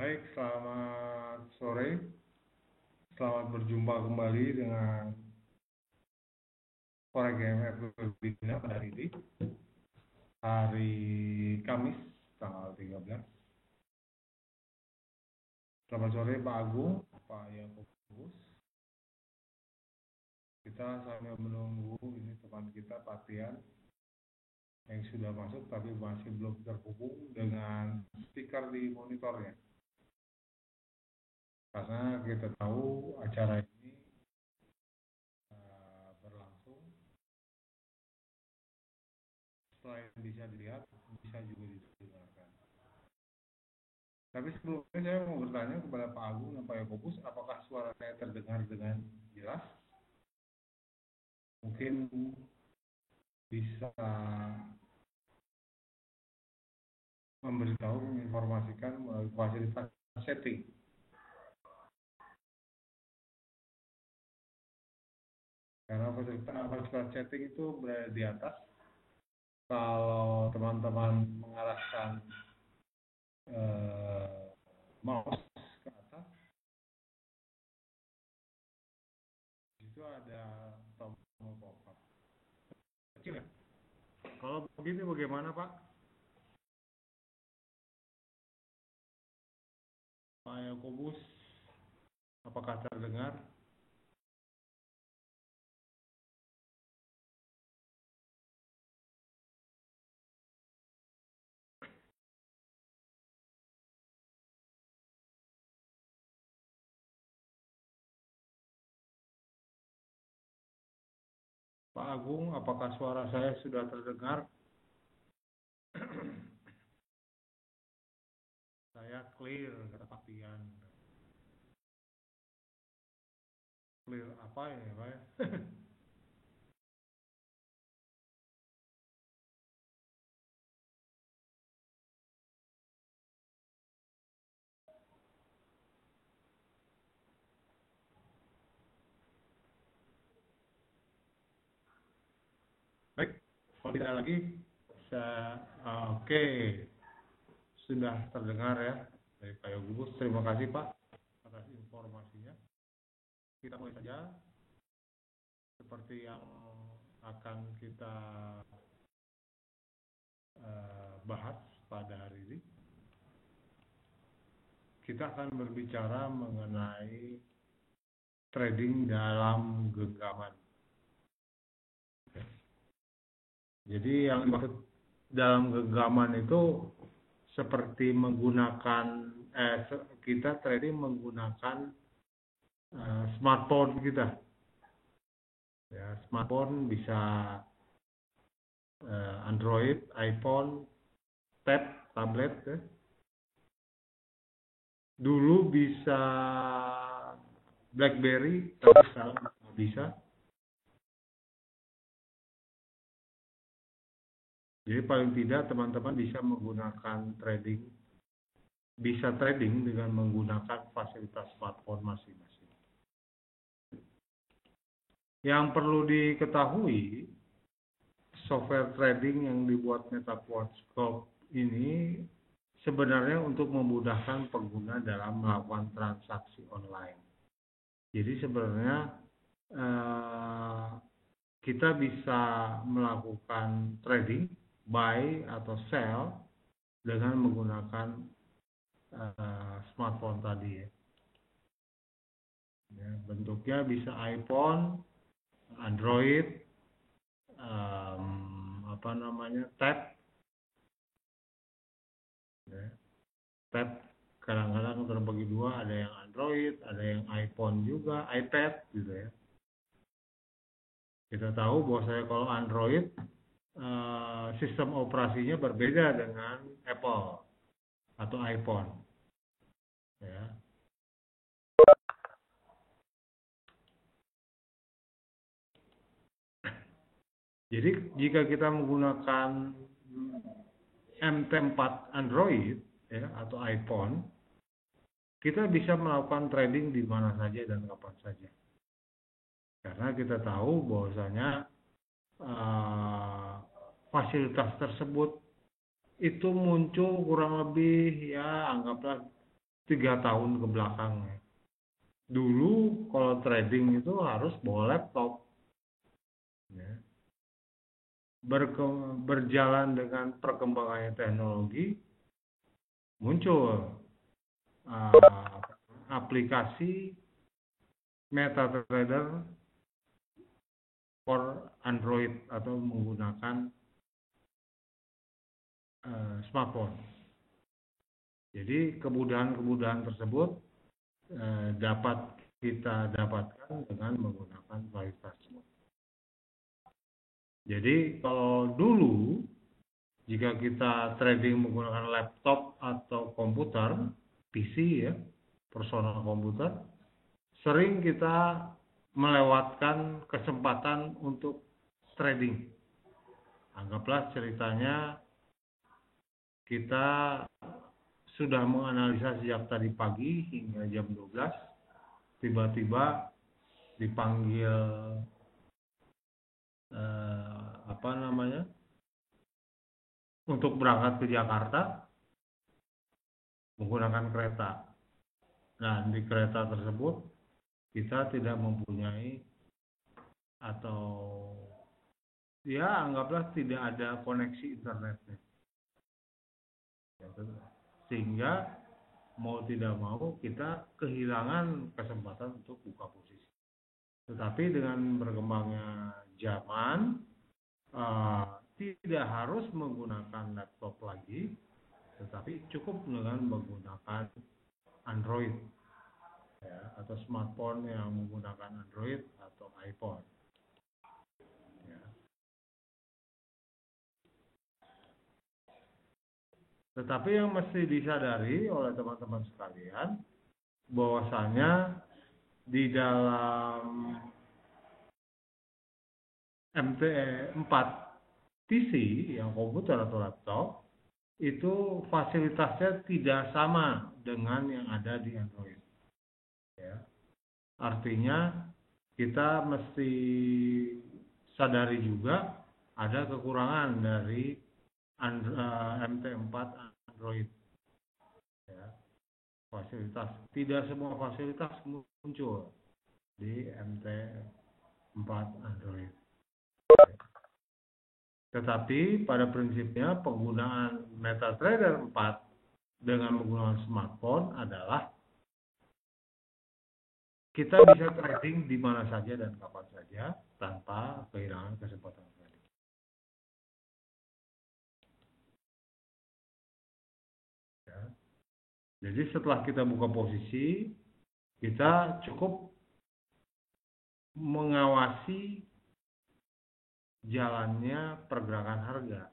Baik, selamat sore. Selamat berjumpa kembali dengan Forex GMF webinar hari ini. Hari Kamis, tanggal 13. Selamat sore Pak Agung, Pak Yakobus. Kita sambil menunggu ini teman kita Pak Tian yang sudah masuk tapi masih belum terhubung dengan speaker di monitornya. Karena kita tahu acara ini berlangsung, selain bisa dilihat, bisa juga didengarkan. Tapi sebelumnya saya mau bertanya kepada Pak Agung dan Pak Yakobus, apakah suara saya terdengar dengan jelas? Mungkin bisa memberitahu, menginformasikan melalui fasilitas setting. Karena fasilitas setting itu berada di atas. Kalau teman-teman mengarahkan mouse ke atas, itu ada tombol pop-up. Kecil ya? Kalau begini bagaimana Pak? Pak Yakobus, apakah terdengar? Pak Agung, apakah suara saya sudah terdengar? Saya clear, kata Pak Tian. Clear apa ya Pak? Baik, kalau tidak lagi, oke. Sudah terdengar ya dari Pak Yakobus. Terima kasih Pak atas informasinya. Kita mulai saja seperti yang akan kita bahas pada hari ini. Kita akan berbicara mengenai trading dalam genggaman. Jadi yang dimaksud dalam genggaman itu seperti menggunakan kita trading menggunakan smartphone kita. Ya, smartphone bisa Android, iPhone, tablet. Ya. Dulu bisa BlackBerry, tapi sekarang nggak bisa. Jadi paling tidak teman-teman bisa menggunakan bisa trading dengan menggunakan fasilitas smartphone masing-masing. Yang perlu diketahui, software trading yang dibuat MetaQuant ini sebenarnya untuk memudahkan pengguna dalam melakukan transaksi online. Jadi sebenarnya kita bisa melakukan trading, buy atau sell dengan menggunakan smartphone tadi ya. Bentuknya bisa iPhone, Android, tab. Ya. Tab kadang-kadang terbagi dua, ada yang Android, ada yang iPhone juga, iPad gitu ya. Kita tahu bahwasanya kalau Android sistem operasinya berbeda dengan Apple atau iPhone. Ya. Jadi jika kita menggunakan MT4 Android ya, atau iPhone, kita bisa melakukan trading di mana saja dan kapan saja. Karena kita tahu bahwasanya fasilitas tersebut itu muncul kurang lebih ya anggaplah 3 tahun ke belakang. Dulu kalau trading itu harus bawa laptop. Ya. Berjalan dengan perkembangannya teknologi, muncul aplikasi MetaTrader for Android atau menggunakan smartphone. Jadi kemudahan-kemudahan tersebut dapat kita dapatkan dengan menggunakan fasilitas. Jadi kalau dulu jika kita trading menggunakan laptop atau komputer, PC ya, personal komputer, sering kita melewatkan kesempatan untuk trading. Anggaplah ceritanya kita sudah menganalisa sejak tadi pagi hingga jam 12, tiba-tiba dipanggil untuk berangkat ke Jakarta menggunakan kereta. Nah, di kereta tersebut kita tidak mempunyai atau ya anggaplah tidak ada koneksi internetnya. Sehingga mau tidak mau kita kehilangan kesempatan untuk buka posisi. Tetapi dengan berkembangnya zaman, tidak harus menggunakan laptop lagi, tetapi cukup dengan menggunakan Android ya, atau smartphone yang menggunakan Android atau iPhone. Ya. Tetapi yang mesti disadari oleh teman-teman sekalian, bahwasanya di dalam MT4 PC yang komputer atau laptop itu fasilitasnya tidak sama dengan yang ada di Android. Ya. Artinya kita mesti sadari juga ada kekurangan dari MT4 Android. Ya. Fasilitas, tidak semua fasilitas muncul di MT4 Android. Tetapi pada prinsipnya penggunaan MetaTrader 4 dengan menggunakan smartphone adalah kita bisa trading di mana saja dan kapan saja tanpa kehilangan kesempatan trading. Ya. Jadi setelah kita buka posisi, kita cukup mengawasi jalannya pergerakan harga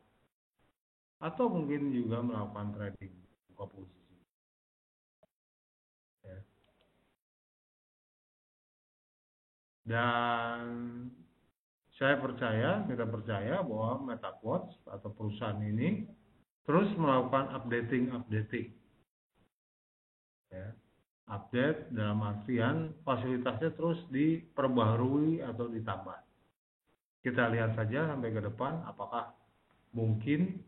atau mungkin juga melakukan trading buka posisi. Ya. Dan kita percaya bahwa MetaQuartz atau perusahaan ini terus melakukan updating. Ya. Update dalam artian fasilitasnya terus diperbaharui atau ditambah. Kita lihat saja sampai ke depan apakah mungkin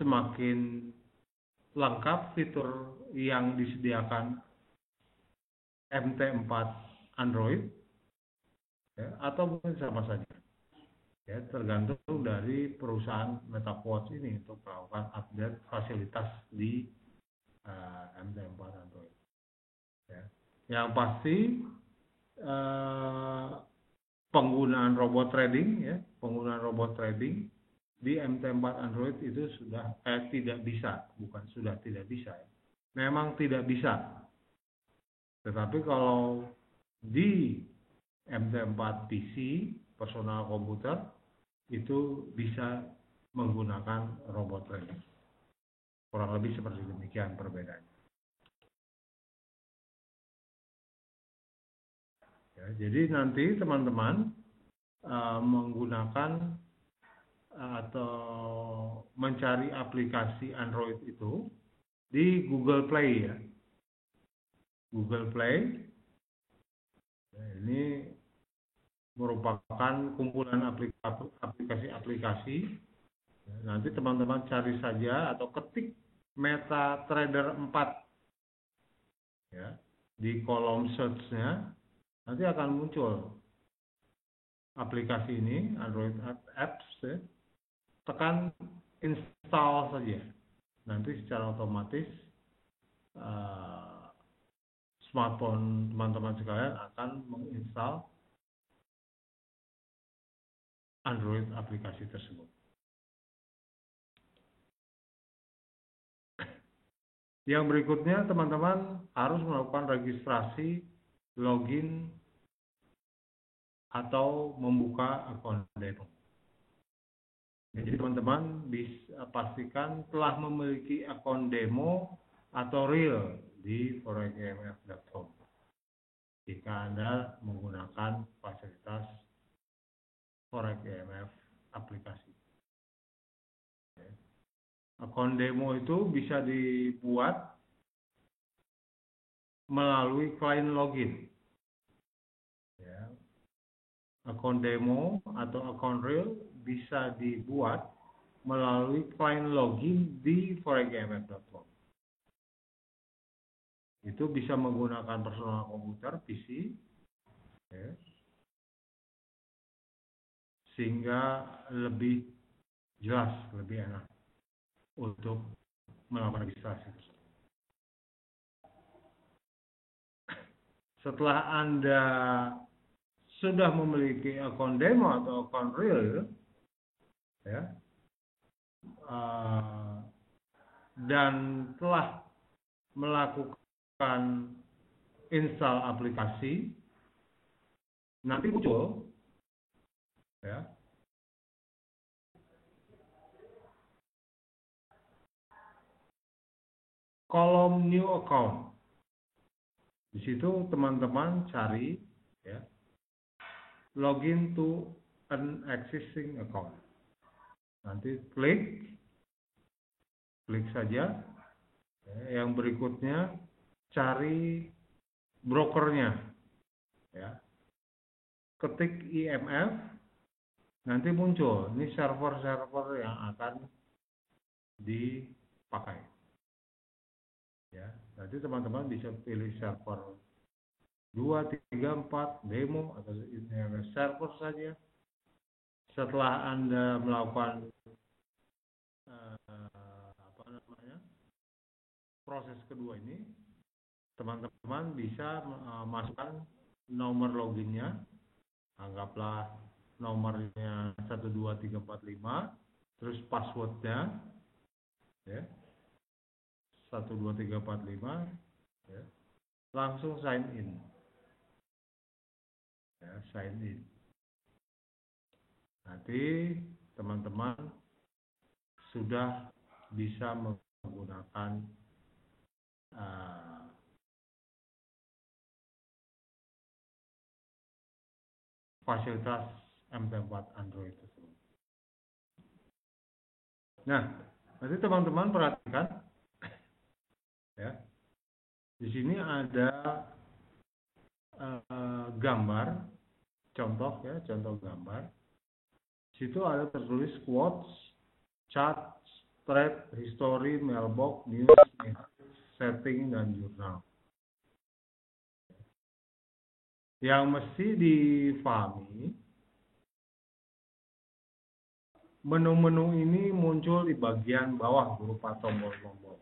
semakin lengkap fitur yang disediakan MT4 Android ya, atau mungkin sama saja. Ya, tergantung dari perusahaan MetaQuartz ini untuk melakukan update fasilitas di MT4 Android. Ya. Yang pasti penggunaan robot trading di MT4 Android itu sudah tidak bisa, bukan sudah tidak bisa ya. Memang tidak bisa. Tetapi kalau di MT4 PC, personal komputer, itu bisa menggunakan robot trading. Kurang lebih seperti demikian perbedaannya. Ya, jadi nanti teman-teman menggunakan atau mencari aplikasi Android itu di Google Play ya. Google Play ya, ini merupakan kumpulan aplikasi-aplikasi. Nanti teman-teman cari saja atau ketik MetaTrader 4 ya, di kolom search-nya nanti akan muncul aplikasi ini, Android Apps, ya. Tekan install saja. Nanti secara otomatis smartphone teman-teman sekalian akan menginstal Android aplikasi tersebut. Yang berikutnya, teman-teman harus melakukan registrasi, login, atau membuka akun demo. Jadi teman-teman bisa pastikan telah memiliki akun demo atau real di foregmf.com jika Anda menggunakan fasilitas foregmf aplikasi. Akun demo itu bisa dibuat melalui klien login. Ya. Akun demo atau akun real bisa dibuat melalui klien login di foregmf.com. Itu bisa menggunakan personal komputer, PC, ya, sehingga lebih jelas, lebih enak untuk melakukan registrasi. Setelah Anda sudah memiliki akun demo atau akun real, ya, dan telah melakukan install aplikasi, nanti muncul, ya, kolom new account. Di situ teman-teman cari, ya, login to an existing account. Nanti klik saja. Yang berikutnya cari brokernya, ya. Ketik IMF, nanti muncul ini server-server yang akan dipakai, ya. Nanti teman-teman bisa pilih server 2, 3, 4 demo atau ini server saja. Setelah Anda melakukan proses kedua ini, teman-teman bisa masukkan nomor loginnya, anggaplah nomornya 12345, terus passwordnya, ya, 12345, ya, langsung sign in, ya, sign in. Nanti teman-teman sudah bisa menggunakan fasilitas MT4 Android tersebut. Nah, nanti teman-teman perhatikan, ya, di sini ada gambar, contoh, ya, contoh gambar. Di situ ada tertulis quotes, chat, thread, history, mailbox, news, setting, dan jurnal. Yang mesti difahami, menu-menu ini muncul di bagian bawah berupa tombol-tombol.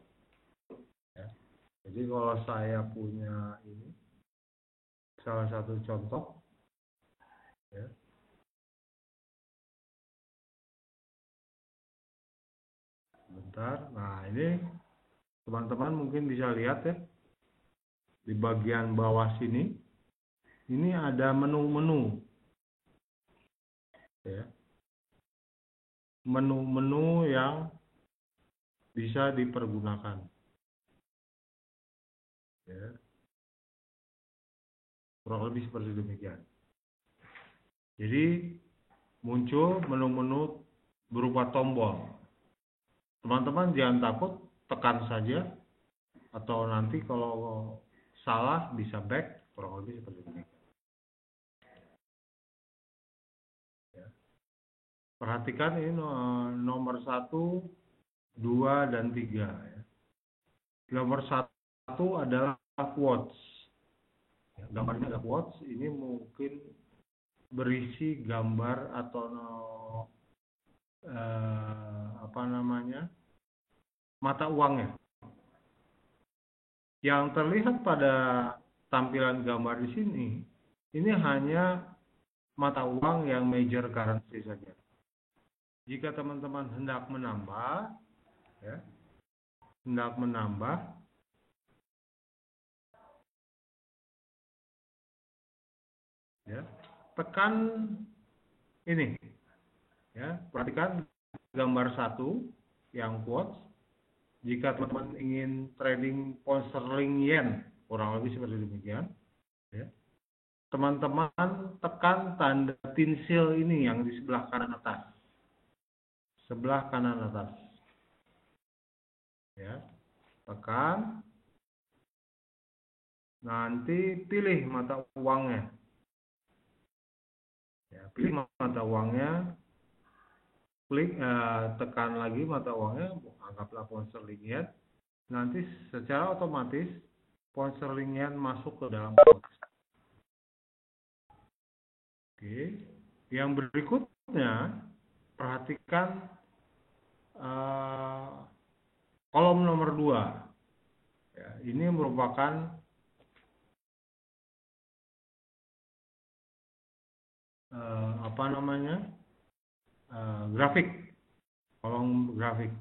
Ya. Jadi kalau saya punya ini, salah satu contoh, ya. Bentar, nah ini teman-teman mungkin bisa lihat, ya, di bagian bawah sini, ini ada menu-menu, ya, menu-menu yang bisa dipergunakan, ya, kurang lebih seperti demikian. Jadi muncul menu-menu berupa tombol. Teman-teman jangan takut, tekan saja, atau nanti kalau salah bisa back, kurang lebih seperti ini. Ya. Perhatikan ini nomor 1, 2, dan 3. Ya. Nomor 1 adalah quotes. Ya, gambarnya ada quotes, ini mungkin berisi gambar atau mata uangnya. Yang terlihat pada tampilan gambar di sini, ini hanya mata uang yang major currency saja. Jika teman-teman hendak menambah, tekan ini, perhatikan gambar 1 yang quotes. Jika teman-teman ingin trading pound sterling yen, kurang lebih seperti demikian, teman-teman tekan tanda tinsil ini yang di sebelah kanan atas. Tekan. Nanti pilih mata uangnya. Pilih mata uangnya. Klik, tekan lagi mata uangnya, anggaplah pound sterling yen. Nanti secara otomatis pound sterling yen masuk ke dalam quotes. Oke, yang berikutnya perhatikan kolom nomor 2. Ini merupakan grafik, kolom grafik.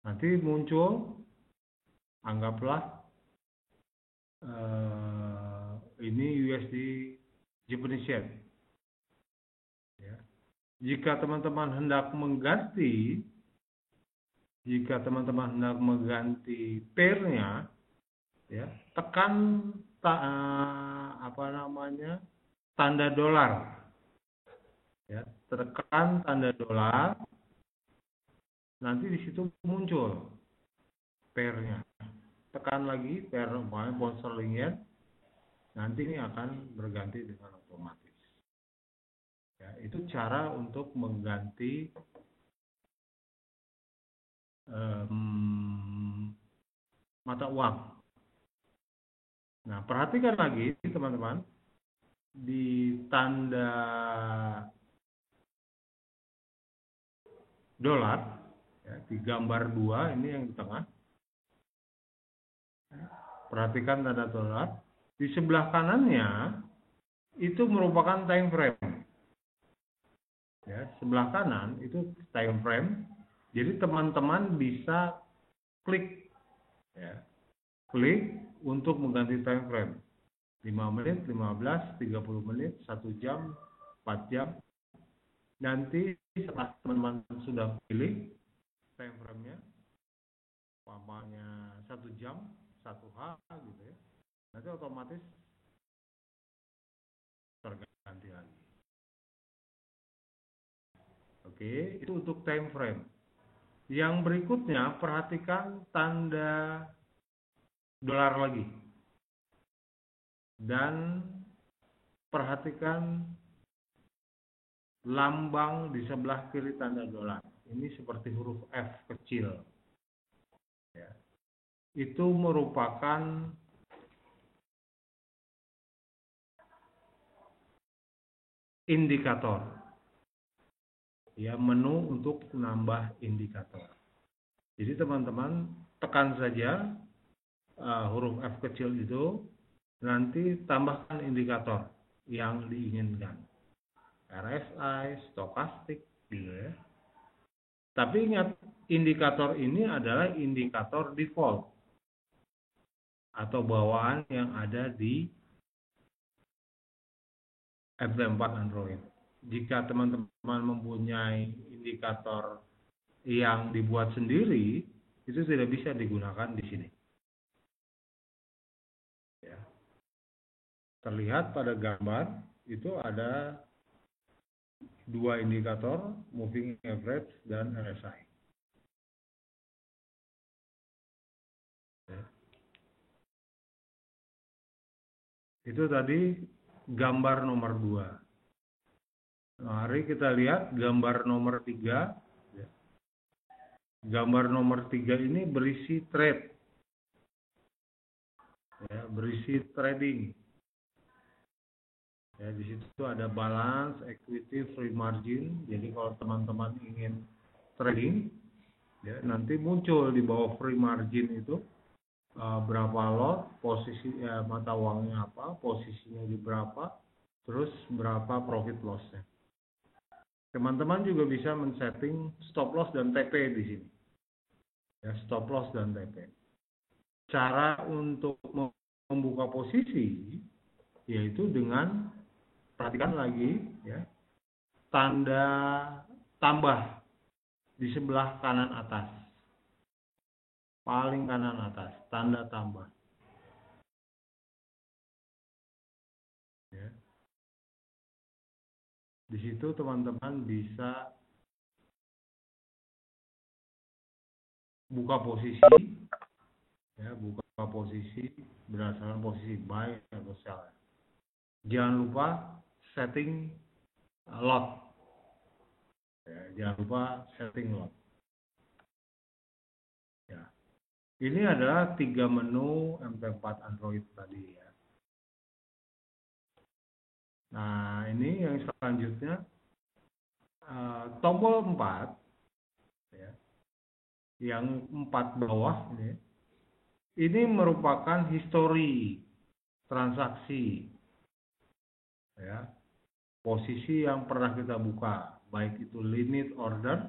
Nanti muncul, anggaplah ini USD Japanese yen. Jika teman-teman hendak mengganti pairnya, tekan tanda dolar. Tekan tanda dolar, nanti di situ muncul pairnya. Tekan lagi pair pound sterling yen, nanti ini akan berganti dengan otomatis. Itu cara untuk mengganti mata uang. Nah, perhatikan lagi teman-teman, di tanda dolar, di gambar 2 ini yang di tengah. Perhatikan tanda dolar. Di sebelah kanannya itu merupakan time frame. Sebelah kanan itu time frame. Jadi teman-teman bisa klik, klik untuk mengganti time frame. 5 menit, 15, 30 menit, 1 jam, 4 jam. Nanti setelah teman-teman sudah pilih time frame-nya, umpamanya 1 jam, 1H gitu ya. Nanti otomatis terganti lagi. Oke, itu untuk time frame. Yang berikutnya perhatikan tanda dolar lagi. Dan perhatikan lambang di sebelah kiri tanda dolar. Ini seperti huruf F kecil. Itu merupakan indikator. Menu untuk menambah indikator. Jadi teman-teman tekan saja huruf F kecil itu, nanti tambahkan indikator yang diinginkan. RSI, stokastik, gitu ya. Tapi ingat, indikator ini adalah indikator default atau bawaan yang ada di M4 Android. Jika teman-teman mempunyai indikator yang dibuat sendiri, itu tidak bisa digunakan di sini. Terlihat pada gambar itu ada 2 indikator, moving average dan RSI. Itu tadi gambar nomor 2. Mari kita lihat gambar nomor 3. Gambar nomor 3 ini berisi trade. ya, berisi trading. Ya, di situ ada balance, equity, free margin. Jadi kalau teman-teman ingin trading, ya, nanti muncul di bawah free margin itu berapa lot, posisi mata uangnya apa, posisinya di berapa, terus berapa profit lossnya. Teman-teman juga bisa men-setting stop loss dan TP di sini. Ya, stop loss dan TP. Cara untuk membuka posisi yaitu dengan, perhatikan lagi ya, tanda tambah di sebelah kanan atas, paling kanan atas, tanda tambah ya. Di situ teman-teman bisa buka posisi ya, buka posisi berdasarkan posisi buy atau sell. Jangan lupa setting lot ya, jangan lupa setting lot ya. Ini adalah 3 menu MT4 Android tadi ya. Nah, ini yang selanjutnya tombol 4 ya, yang 4 bawah ini merupakan histori transaksi ya, posisi yang pernah kita buka, baik itu limit order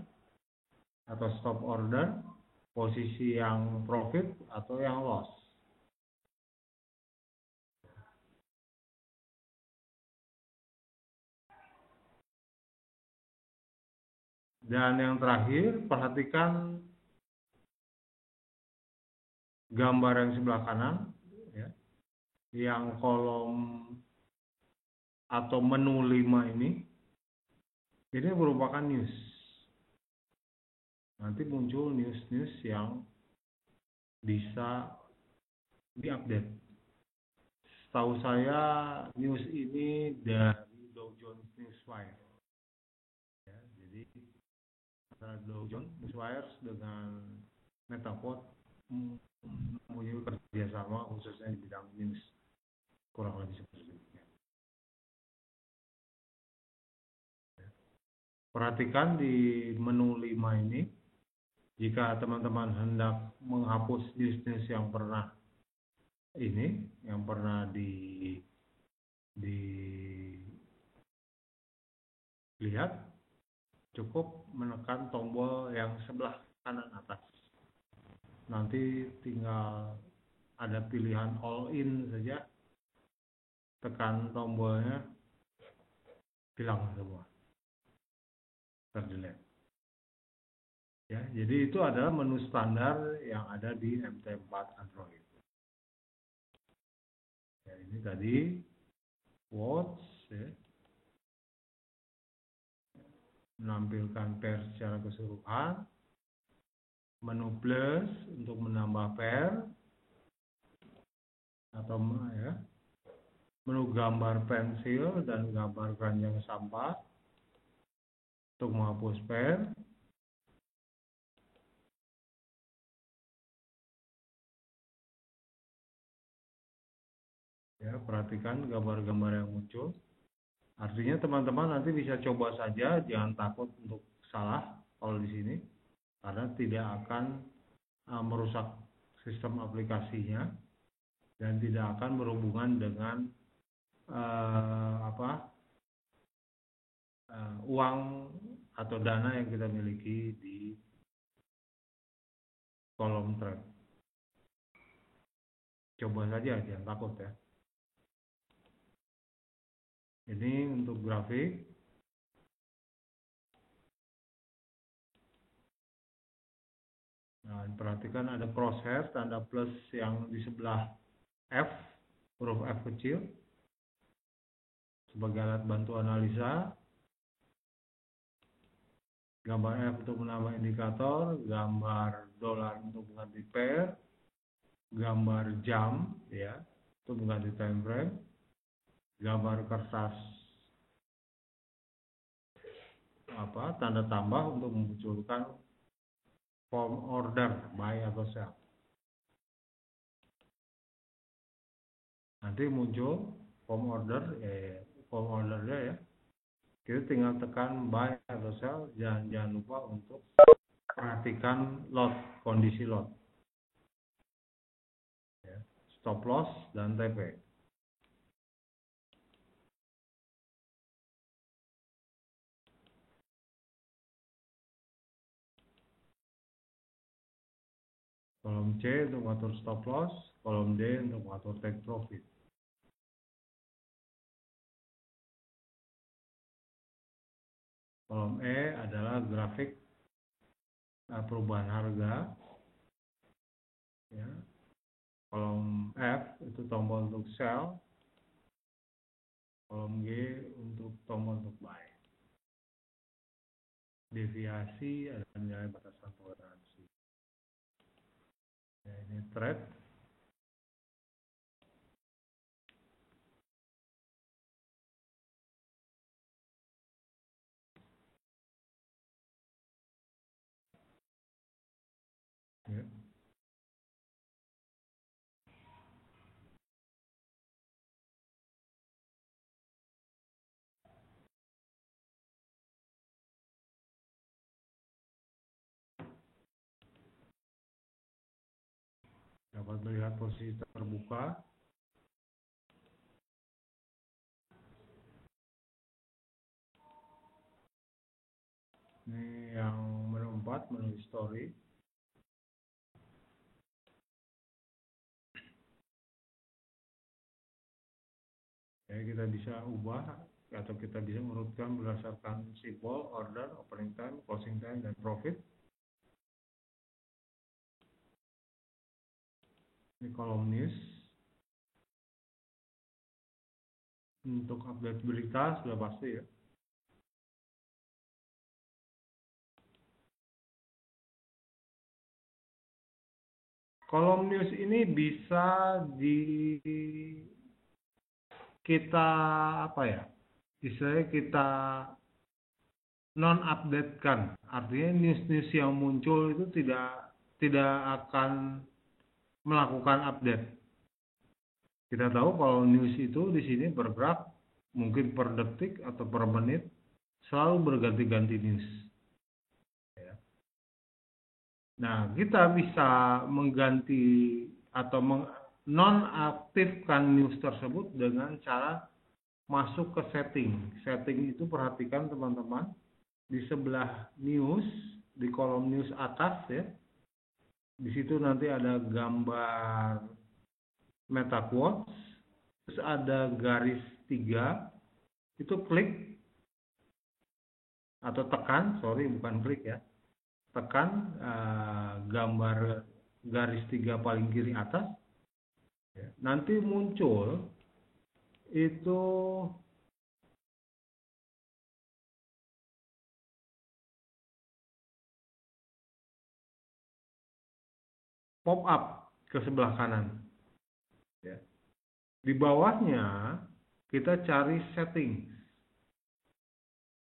atau stop order, posisi yang profit atau yang loss. Dan yang terakhir, perhatikan gambar yang sebelah kanan ya, yang kolom atau menu 5 ini merupakan news. Nanti muncul news-news yang bisa diupdate. Setahu saya news ini dari Dow Jones Newswire. Ya, jadi antara Dow Jones Newswire dengan Metapod mempunyai kerjasama khususnya di bidang news, kurang lebih seperti itu. Perhatikan di menu 5 ini, jika teman-teman hendak menghapus news-news yang pernah dilihat, cukup menekan tombol yang sebelah kanan atas. Nanti tinggal ada pilihan all in saja, tekan tombolnya, hilang semua, terdelete. Ya, jadi itu adalah menu standar yang ada di MT4 Android. Ya, ini tadi watch ya, menampilkan pair secara keseluruhan, menu plus untuk menambah pair atau ya, menu gambar pensil dan gambar keranjang sampah untuk menghapus pair. Ya, perhatikan gambar-gambar yang muncul. Artinya teman-teman nanti bisa coba saja, jangan takut untuk salah kalau di sini, karena tidak akan merusak sistem aplikasinya dan tidak akan berhubungan dengan uang atau dana yang kita miliki di kolom trade. Coba saja, jangan takut ya. Ini untuk grafik. Nah, perhatikan ada crosshair, tanda plus yang di sebelah F, huruf F kecil, sebagai alat bantu analisa. Gambar F untuk menambah indikator, gambar dolar untuk mengganti pair, gambar jam ya untuk mengganti time frame, gambar kertas tanda tambah untuk memunculkan form order buy atau sell. Nanti muncul form ordernya ya. Kita tinggal tekan buy atau sell, jangan lupa untuk perhatikan lot, kondisi lot. Ya, stop loss dan TP. Kolom C untuk mengatur stop loss, kolom D untuk mengatur take profit. Kolom E adalah grafik perubahan harga. Ya. Kolom F itu tombol untuk sell. Kolom G untuk tombol untuk buy. Deviasi adalah nilai batasan toleransi. Ya, ini trade. Ya. Dapat melihat posisi terbuka. Ini yang menu 4, menu history. Ya, kita bisa ubah atau kita bisa urutkan berdasarkan simbol, order, opening time, closing time, dan profit. Ini kolom news. Untuk update berita sudah pasti ya. Kolom news ini bisa kita apa ya? Istilahnya kita non-update kan. Artinya news-news yang muncul itu tidak akan melakukan update. Kita tahu kalau news itu di sini bergerak mungkin per detik atau per menit, selalu berganti-ganti news. Nah, kita bisa mengganti atau nonaktifkan news tersebut dengan cara masuk ke setting. Setting itu perhatikan teman-teman, di sebelah news, di kolom news atas ya. Di situ nanti ada gambar meta quotes, terus ada garis 3, itu klik atau tekan, bukan klik ya. Tekan gambar garis 3 paling kiri atas, ya. Nanti muncul itu pop up ke sebelah kanan, ya. Di bawahnya kita cari setting,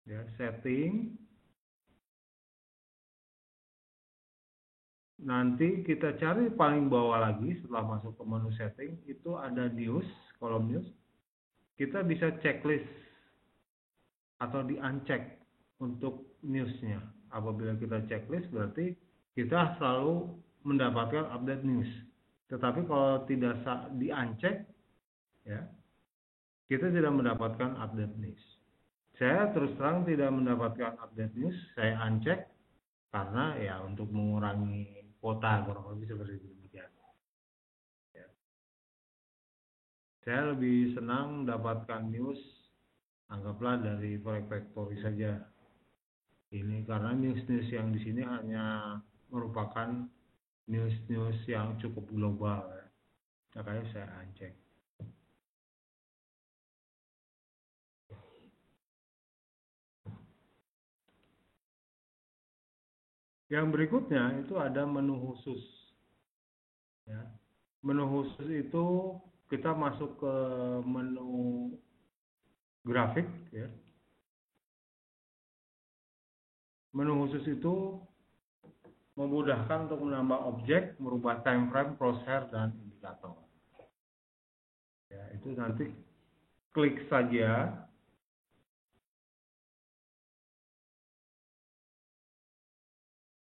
ya, setting. Nanti kita cari paling bawah lagi setelah masuk ke menu setting, itu ada news, kolom news. Kita bisa checklist atau di-uncheck untuk newsnya. Apabila kita checklist berarti kita selalu mendapatkan update news. Tetapi kalau tidak di-uncheck, ya, kita tidak mendapatkan update news. Saya terus terang tidak mendapatkan update news, saya uncheck karena ya untuk mengurangi kuota, kurang lebih seperti demikian. Ya. Saya lebih senang dapatkan news, anggaplah dari Forex Factory saja. Ini karena news-news yang di sini hanya merupakan news-news yang cukup global, ya. Makanya saya uncheck. Yang berikutnya itu ada menu khusus. Ya. Menu khusus itu kita masuk ke menu grafik, ya. Menu khusus itu memudahkan untuk menambah objek, merubah time frame, crosshair, dan indikator. Ya, Itu nanti klik saja.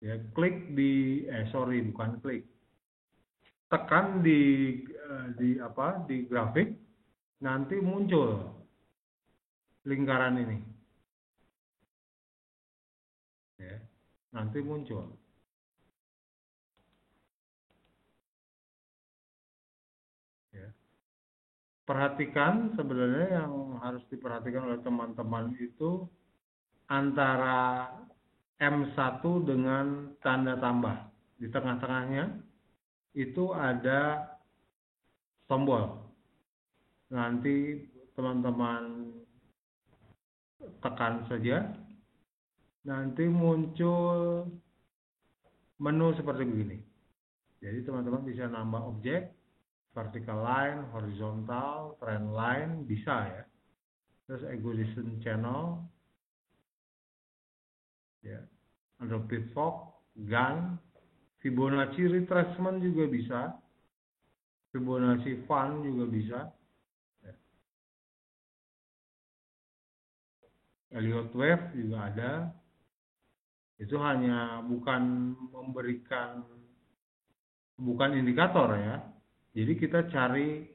Ya, klik di bukan klik. Tekan di grafik, nanti muncul lingkaran ini. Ya, nanti muncul. Ya. Perhatikan sebenarnya yang harus diperhatikan oleh teman-teman itu antara M1 dengan tanda tambah. Di tengah-tengahnya itu ada tombol. Nanti teman-teman tekan saja. Nanti muncul menu seperti begini. Jadi teman-teman bisa nambah objek, vertical line, horizontal, trend line, bisa ya. Terus acquisition channel, ya, adopted fog, gun, Fibonacci retracement juga bisa, Fibonacci fun juga bisa, ya. Elliott wave juga ada. Itu hanya bukan indikator ya. Jadi kita cari,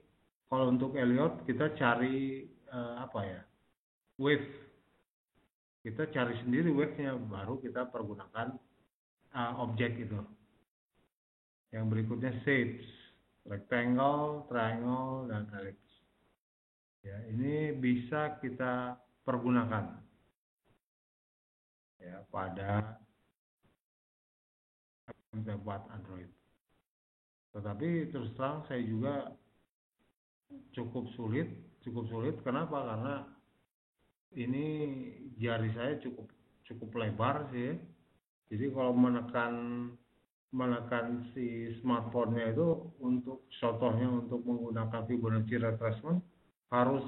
kalau untuk Elliott kita cari wave. Kita cari sendiri wave-nya, baru kita pergunakan objek itu. Yang berikutnya shapes, rectangle, triangle, dan ellipse. Ya, ini bisa kita pergunakan ya pada tempat Android. Tetapi terus terang saya juga cukup sulit. Kenapa? Karena ini jari saya cukup lebar sih. Jadi kalau menekan si smartphone-nya itu, untuk contohnya untuk menggunakan Fibonacci retracement harus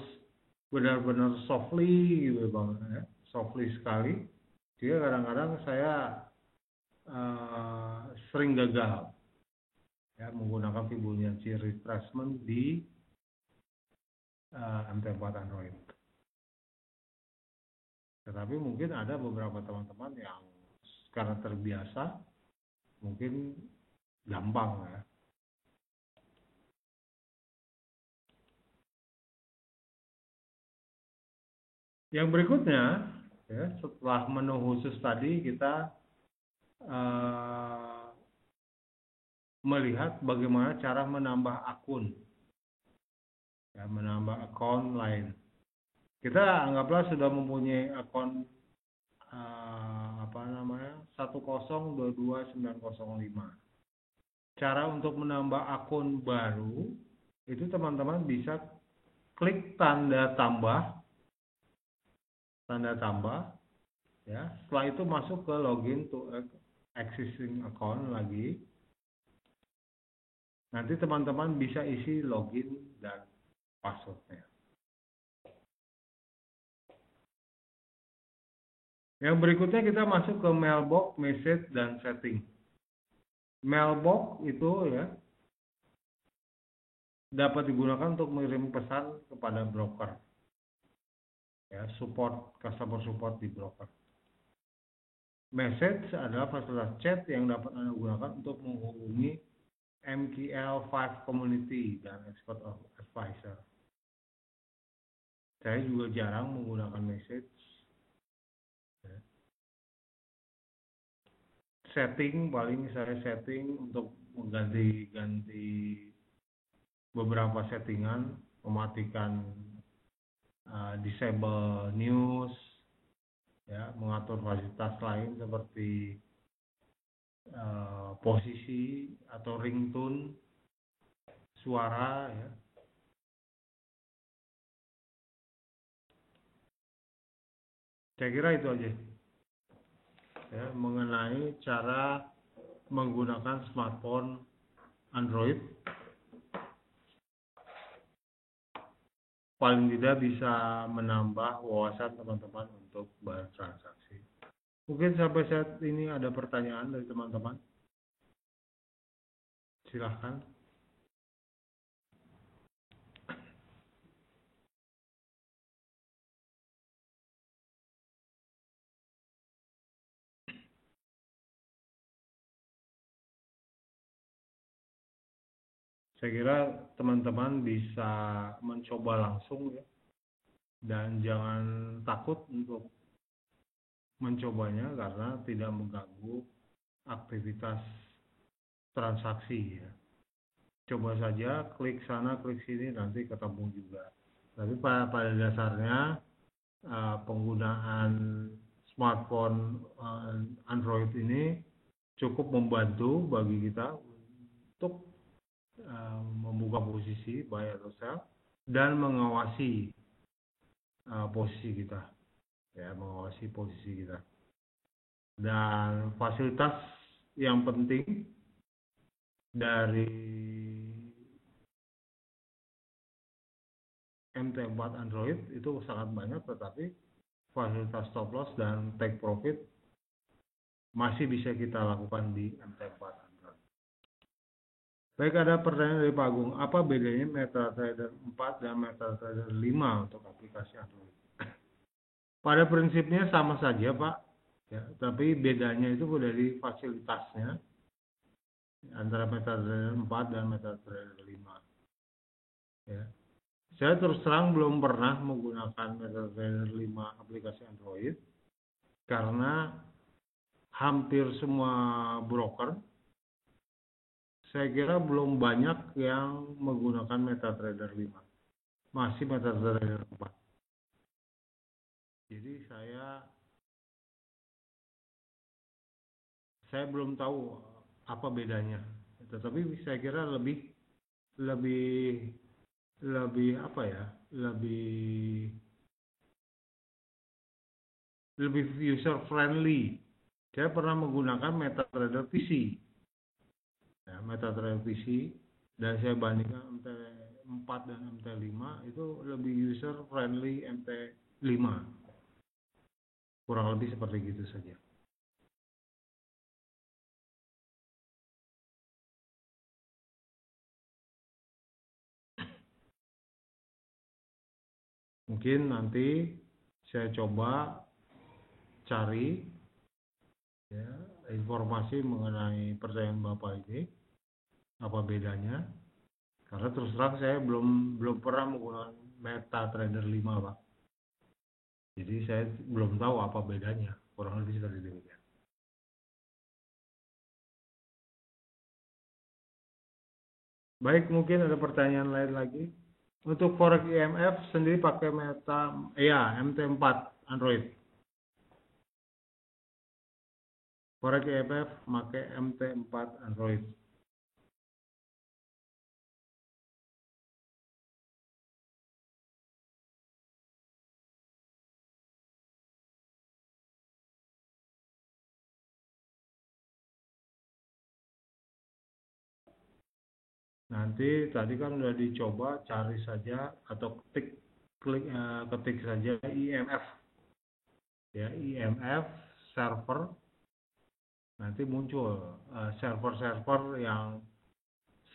benar-benar softly gitu Bang ya. Softly sekali. Jadi kadang-kadang saya sering gagal ya menggunakan Fibonacci retracement di MT4 Android. Tetapi mungkin ada beberapa teman-teman yang karena terbiasa mungkin gampang ya. Yang berikutnya ya, setelah menu khusus tadi kita melihat bagaimana cara menambah akun ya, menambah akun lain. Kita anggaplah sudah mempunyai akun 1022905. Cara untuk menambah akun baru itu teman-teman bisa klik tanda tambah ya. Setelah itu masuk ke login to existing account lagi. Nanti teman-teman bisa isi login dan passwordnya. Yang berikutnya kita masuk ke mailbox, message, dan setting. Mailbox itu ya dapat digunakan untuk mengirim pesan kepada broker. Ya, customer support di broker. Message adalah fasilitas chat yang dapat Anda gunakan untuk menghubungi MQL5 community dan expert advisor. Saya juga jarang menggunakan message. Setting, paling saya setting untuk mengganti beberapa settingan, mematikan disable news, ya, mengatur fasilitas lain seperti posisi atau ringtone suara ya. Saya kira itu aja ya mengenai cara menggunakan smartphone Android. Paling tidak bisa menambah wawasan teman-teman untuk bertransaksi. Mungkin sampai saat ini ada pertanyaan dari teman-teman. Silahkan. saya kira teman-teman bisa mencoba langsung ya, dan jangan takut untuk mencobanya karena tidak mengganggu aktivitas transaksi ya. Coba saja, klik sana, klik sini, nanti ketemu juga. Tapi pada dasarnya penggunaan smartphone Android ini cukup membantu bagi kita untuk membuka posisi buy atau sell dan mengawasi posisi kita, ya, mengawasi posisi kita. Dan fasilitas yang penting dari MT4 Android itu sangat banyak, tetapi fasilitas stop loss dan take profit masih bisa kita lakukan di MT4 Android. Baik, ada pertanyaan dari Pak Agung, apa bedanya MetaTrader 4 dan MetaTrader 5 untuk aplikasi Android? Pada prinsipnya sama saja Pak, ya, tapi bedanya itu dari fasilitasnya antara MetaTrader 4 dan MetaTrader 5. Ya. Saya terus terang belum pernah menggunakan MetaTrader 5 aplikasi Android karena hampir semua broker saya kira belum banyak yang menggunakan MetaTrader 5. Masih MetaTrader 4. Jadi saya belum tahu apa bedanya. Tetapi saya kira lebih apa ya, lebih user friendly. Saya pernah menggunakan MetaTrader PC, ya, MetaTrader PC, dan saya bandingkan MT4 dan MT5 itu lebih user friendly MT5, kurang lebih seperti gitu saja. Mungkin nanti saya coba cari ya, informasi mengenai pertanyaan Bapak ini, apa bedanya, karena terus terang saya belum pernah menggunakan MetaTrader 5 Pak, jadi saya belum tahu apa bedanya, kurang lebih seperti demikian. Baik, mungkin ada pertanyaan lain lagi. Untuk Forex IMF sendiri pakai MT4 Android. Forex IMF pakai MT4 Android. Nanti tadi kan udah dicoba, cari saja atau ketik saja IMF. Ya, IMF server. Nanti muncul server-server yang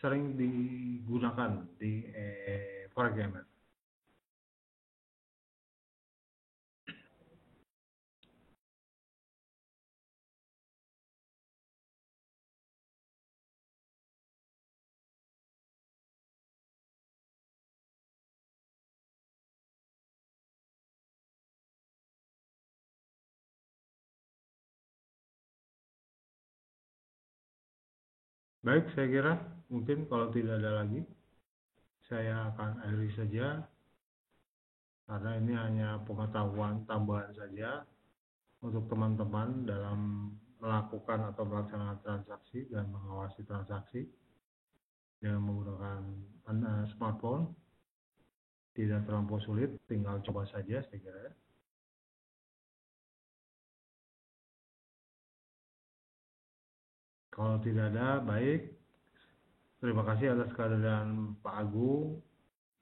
sering digunakan di Forex IMF. Baik, saya kira mungkin kalau tidak ada lagi, saya akan akhiri saja, karena ini hanya pengetahuan tambahan saja untuk teman-teman dalam melakukan atau melaksanakan transaksi dan mengawasi transaksi dengan menggunakan smartphone. Tidak terlampau sulit, tinggal coba saja saya kira. Kalau tidak ada, baik. Terima kasih atas kehadiran Pak Agung,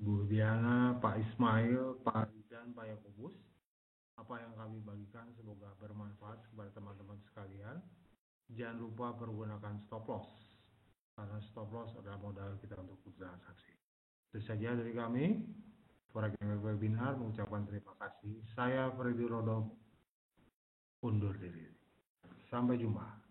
Bu Diana, Pak Ismail, Pak Ridan, Pak Yakubus. Apa yang kami bagikan semoga bermanfaat kepada teman-teman sekalian. Jangan lupa pergunakan stop loss, karena stop loss adalah modal kita untuk bertransaksi. Itu saja dari kami. Forex Webinar mengucapkan terima kasih. Saya Freddy Rodo undur diri. Sampai jumpa.